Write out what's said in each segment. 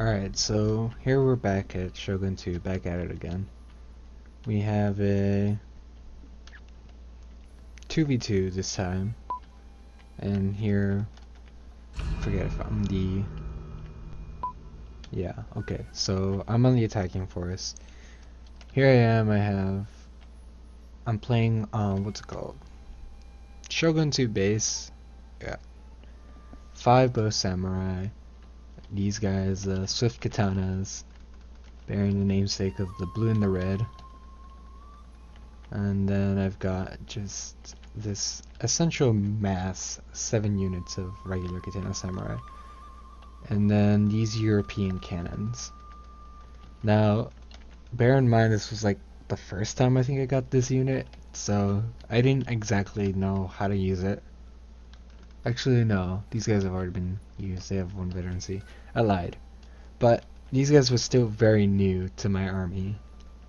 Alright, so here we're back at Shogun 2, back at it again. We have a 2v2 this time. And here, forget if I'm the... Yeah, okay, so I'm on the attacking force. Here I am, I'm playing, what's it called? Shogun 2 base. Yeah. 5 bow samurai. These guys, swift katanas, bearing the namesake of the blue and the red. And then I've got just this essential mass, 7 units of regular katana samurai. And then these European cannons. Now, bear in mind this was like the first time I think I got this unit, so I didn't exactly know how to use it. Actually, no, these guys have already been used, they have 1 veterancy. I lied. But these guys were still very new to my army,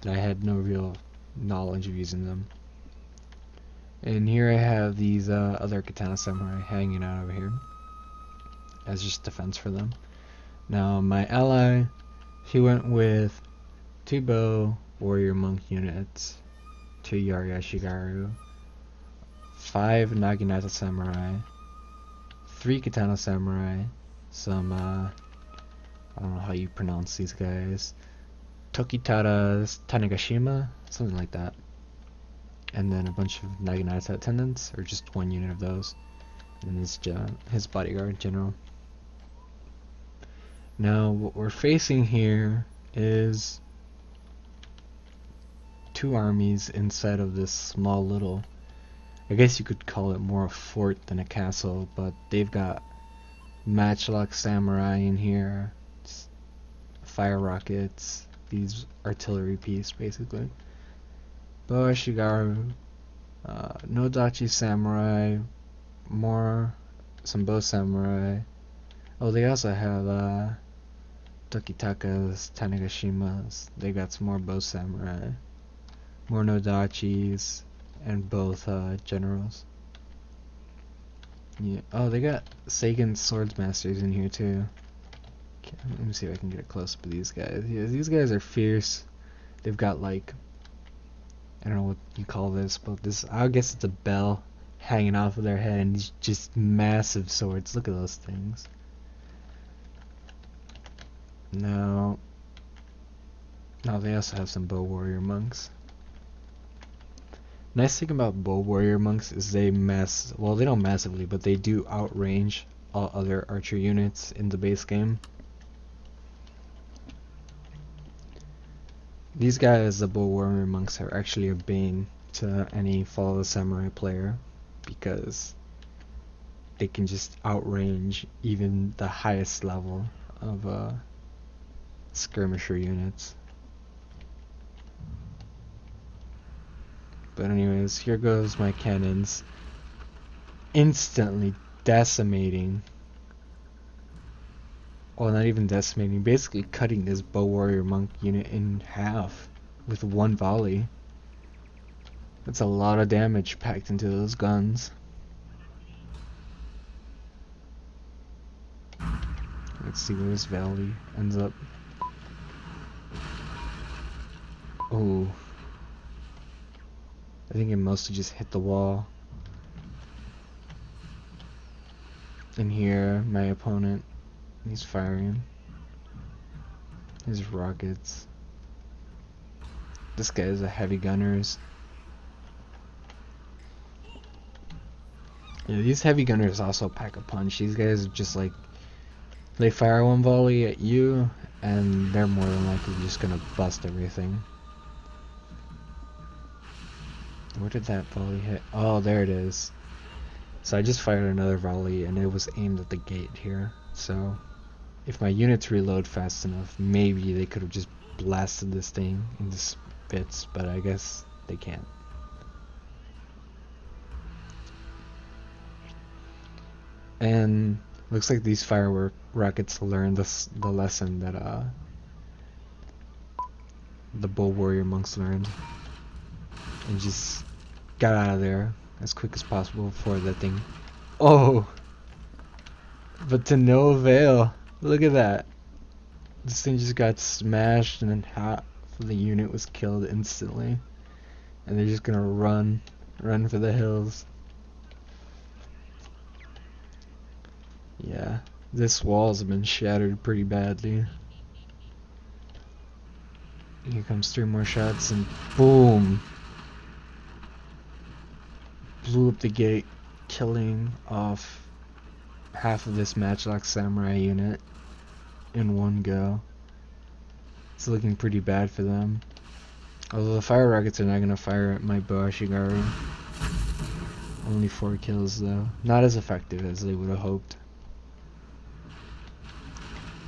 and I had no real knowledge of using them. And here I have these other katana samurai hanging out over here as just defense for them. Now my ally, he went with 2 bow warrior monk units, 2 Yaryashigaru, 5 Naginata samurai, 3 katana samurai, some I don't know how you pronounce these guys, Tokitara's Tanegashima, something like that. And then a bunch of Naginata attendants, or just 1 unit of those. And his bodyguard general. Now, what we're facing here is 2 armies inside of this small little, I guess you could call it more a fort than a castle, but they've got matchlock samurai in here, fire rockets, these artillery pieces basically. Bow Shigaru, Nodachi samurai, some bow samurai. Oh, they also have Tokitaka's Tanegashimas. They got some more bow samurai, more Nodachis, and both generals. Yeah. Oh, they got Seigen swordsmasters in here too. Okay, let me see if I can get a close up of these guys. Yeah, these guys are fierce. They've got like, I don't know what you call this, but this, I guess it's a bell hanging off of their head, and these just massive swords. Look at those things. Now, they also have some bow warrior monks. Nice thing about bow warrior monks is they they don't massively, but they do outrange all other archer units in the base game. These guys, the bow warrior monks, are actually a bane to any follow the samurai player, because they can just outrange even the highest level of skirmisher units. But anyways, here goes my cannons, instantly decimating, well, not even decimating, basically cutting this bow warrior monk unit in half with 1 volley. That's a lot of damage packed into those guns. Let's see where this valley ends up. Oh, I think it mostly just hit the wall. And here, my opponent, he's firing his rockets. This guy is a heavy gunners. Yeah, these heavy gunners also pack a punch. These guys are just like, they fire 1 volley at you, and they're more than likely just gonna bust everything. Where did that volley hit? Oh, there it is. So I just fired another volley, and it was aimed at the gate here. So if my units reload fast enough, maybe they could have just blasted this thing into bits, but I guess they can't. And looks like these firework rockets learned the lesson that the bow warrior monks learned, and just got out of there as quick as possible before that thing. Oh, but to no avail. Look at that. This thing just got smashed and then half of the unit was killed instantly. And they're just gonna run for the hills. Yeah, this wall's been shattered pretty badly. Here comes 3 more shots and boom! Blew up the gate, killing off half of this Matchlock Samurai unit in one go. It's looking pretty bad for them. Although the fire rockets are not gonna fire at my Boashigaru. Only 4 kills though. Not as effective as they would have hoped.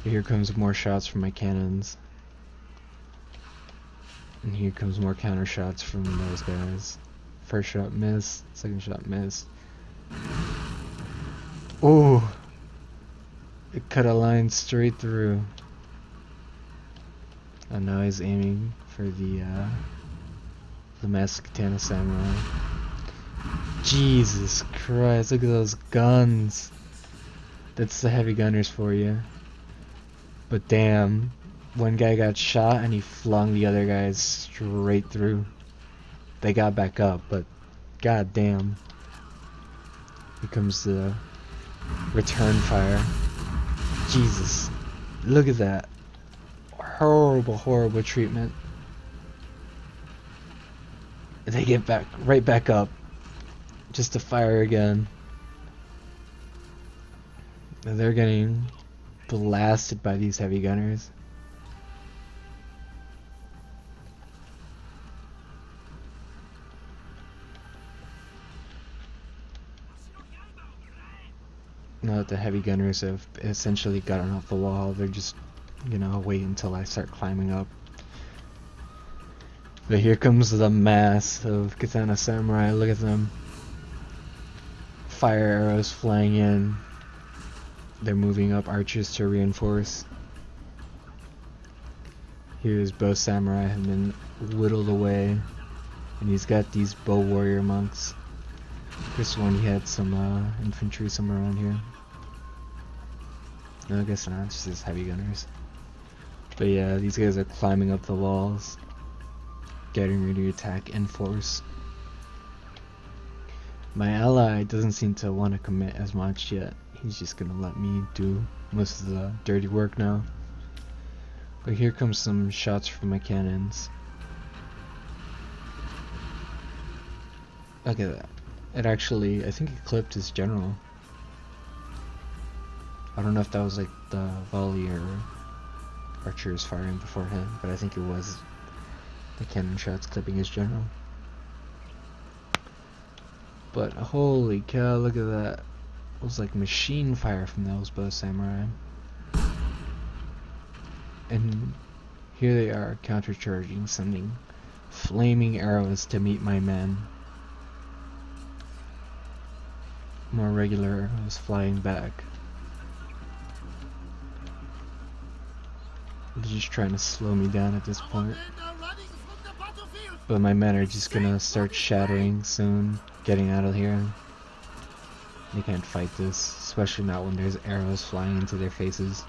But here comes more shots from my cannons. And here comes more counter shots from those guys. First shot missed, second shot missed. Oh! It cut a line straight through. And now he's aiming for the Masked Katana Samurai. Jesus Christ, look at those guns. That's the heavy gunners for you. But damn, one guy got shot and he flung the other guys straight through. They got back up, but god damn. Here comes the return fire. Jesus, look at that. Horrible treatment. They get back right back up just to fire again. And they're getting blasted by these heavy gunners. Now that the heavy gunners have essentially gotten off the wall, they're just gonna wait until I start climbing up. But here comes the mass of Katana Samurai. Look at them. Fire arrows flying in. They're moving up archers to reinforce. Here's bow samurai have been whittled away. And he's got these bow warrior monks. This one he had some infantry somewhere around here. No, I guess not, it's just his heavy gunners. But yeah, these guys are climbing up the walls, getting ready to attack in force. My ally doesn't seem to want to commit as much yet. He's just gonna let me do most of the dirty work now. But here comes some shots from my cannons. Look at that. It actually, I think it clipped his general. I don't know if that was like the volley or archers firing before him, but I think it was the cannon shots clipping his general. But holy cow, look at that. It was like machine fire from those bow samurai. And here they are countercharging, sending flaming arrows to meet my men. More regular arrows flying back. They're just trying to slow me down at this point. But my men are just gonna start shattering soon, getting out of here. They can't fight this, especially not when there's arrows flying into their faces.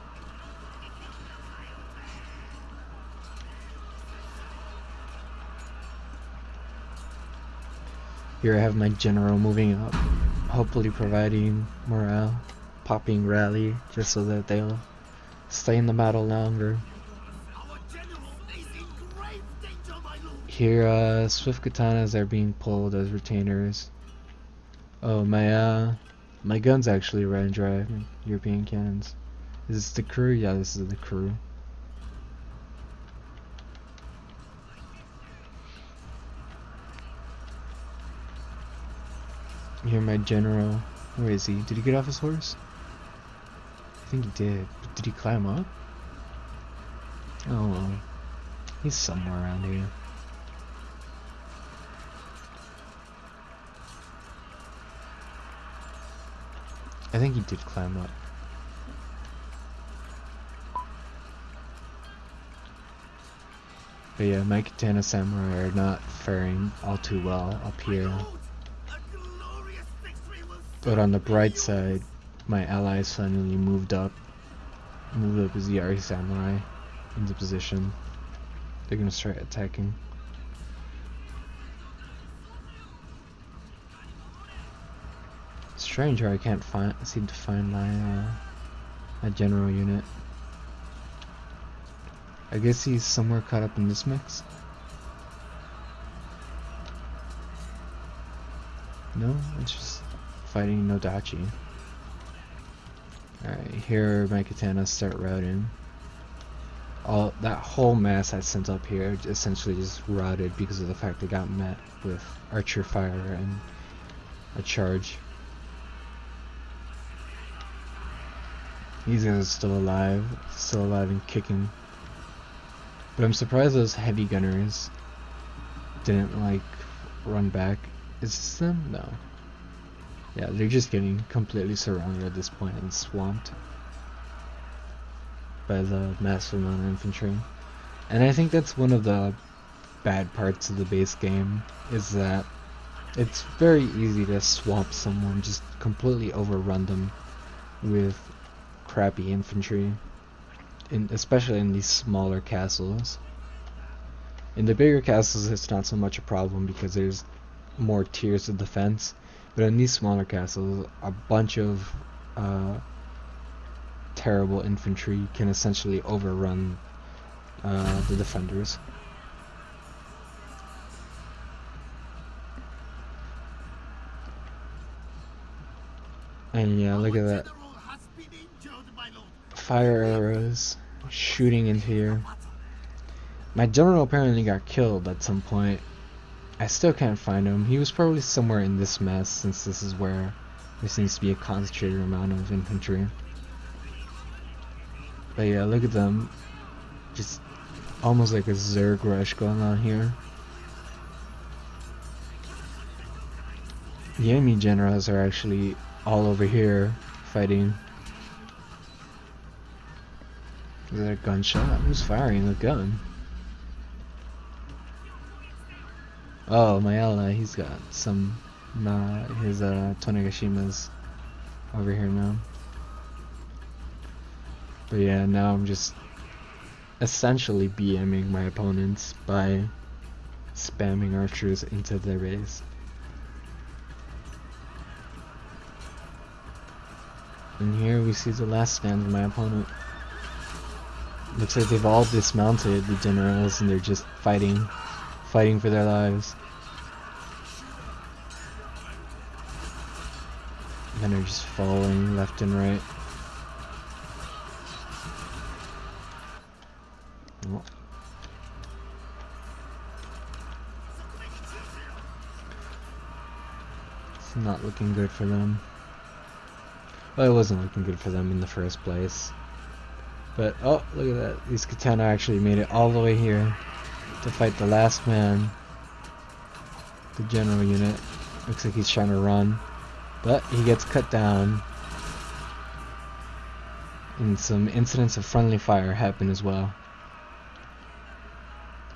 Here I have my general moving up, hopefully providing morale, popping rally, just so that they'll stay in the battle longer. Here, swift katanas are being pulled as retainers. Oh, my gun's actually ran dry. European cannons. Is this the crew? Yeah, this is the crew. Here, my general. Where is he? Did he get off his horse? I think he did. But did he climb up? Oh well. He's somewhere around here. I think he did climb up. But yeah, my katana samurai are not faring all too well up here. But on the bright side, my allies finally moved up. Moved up as the Yari samurai. into position. They're gonna start attacking. Strange how I can't seem to find my general unit. I guess he's somewhere caught up in this mix. No, it's just fighting Nodachi. Alright, here my katanas start routing. All that whole mass I sent up here essentially just routed because of the fact they got met with archer fire and a charge. These guys are still alive and kicking. But I'm surprised those heavy gunners didn't like run back. Is this them? No. Yeah, they're just getting completely surrounded at this point and swamped by the massive amount of infantry. And I think that's one of the bad parts of the base game, is that it's very easy to swamp someone, just completely overrun them with crappy infantry, especially in these smaller castles. In the bigger castles it's not so much a problem because there's more tiers of defense, but in these smaller castles a bunch of terrible infantry can essentially overrun the defenders. And yeah, look at that. Fire arrows shooting into here. My general apparently got killed at some point. I still can't find him. He was probably somewhere in this mess, since this is where there seems to be a concentrated amount of infantry. But yeah, look at them. Just almost like a Zerg rush going on here. The enemy generals are actually all over here fighting. Is that a gunshot? Who's firing the gun? Oh, my ally, he's got some, his Tonegashima's over here now. But yeah, now I'm just essentially BMing my opponents by spamming archers into their base. And here we see the last stand of my opponent. Looks like they've all dismounted, the generals, and they're just fighting for their lives. Men are just falling left and right. Oh. It's not looking good for them. Well, it wasn't looking good for them in the first place. But, oh, look at that. These katana actually made it all the way here to fight the last man. The general unit. Looks like he's trying to run. But he gets cut down. And some incidents of friendly fire happen as well.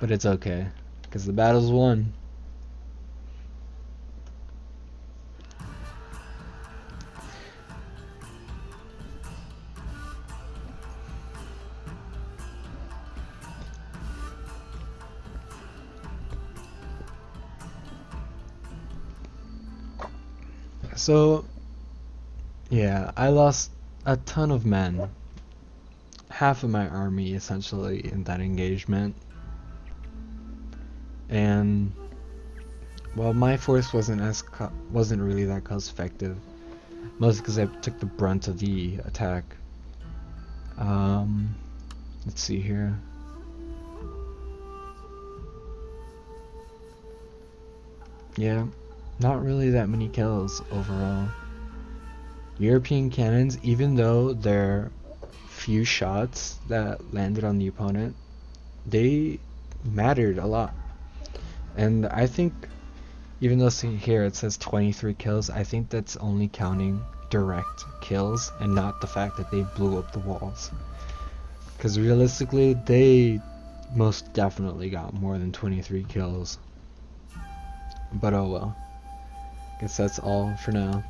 But it's okay, because the battle's won. So, yeah, I lost a ton of men. Half of my army, essentially, in that engagement. And, well, my force wasn't really that cost effective. Mostly because I took the brunt of the attack. Let's see here. Yeah. Not really that many kills overall. European cannons, even though they're few shots that landed on the opponent, they mattered a lot. And I think, even though here it says 23 kills, I think that's only counting direct kills and not the fact that they blew up the walls. Because realistically, they most definitely got more than 23 kills. But oh well. Guess that's all for now.